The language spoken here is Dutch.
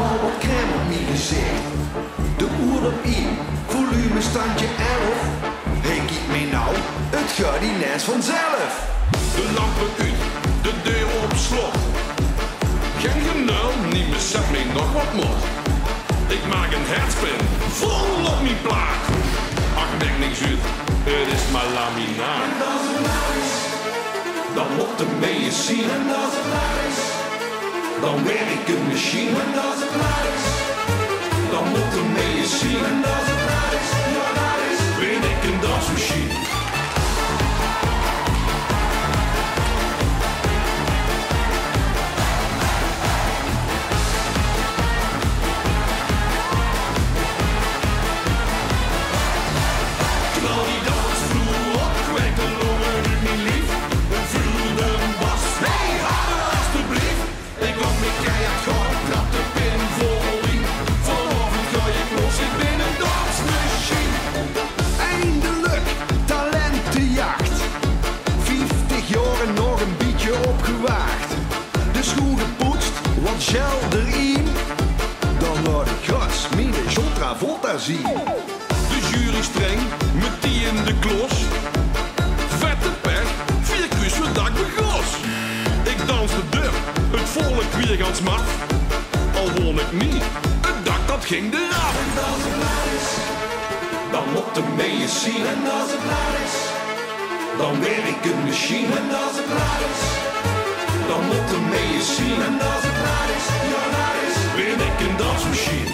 helemaal wat crème op mijn gezicht. De oer op 1, volume standje 11. Hey, kijk me nou, het gaat ineens vanzelf. De lampen uit, de deur op slot. Geen genul, niet besef me nog wat mot. Ik maak een headspin, vol op mijn plaat. Ach, denk niks uit, het is maar laminaat. En als het klaar is, Dan moet de mee zien. en als het klaar is, Dan werk een machine. en als het klaar is, Dan moet de mee zien. en als het klaar is, ja daar is. Ben ik een dansmachine. Knal die dansvloer op, kwek de longen uit mijn lief. En vul de bas, nee, harder alstublieft. Ik kom met keihard gaan, trap de pin vol in. Vanavond ga ik los, ik ben een dansmachine. Eindelijk, talentenjacht. 50 jaar en nog een beetje opgewaagd. De schoen gepoetst, wat gel erin. Dan laat ik gas, mijn John Travolta zien. De jury streng, met die in de klos. Vette pech, 4 kus wat dak begos. Ik danste duf, het volk weer gans maf. Al won ik niet, het dak dat ging eraf. En als het klaar is, Dan moet de mee zien, en als het klaar is, dan werk een machine. en als het klaar is, Dan moet de mee zien, en als het klaar is, ja daar is. ben ik een dansmachine.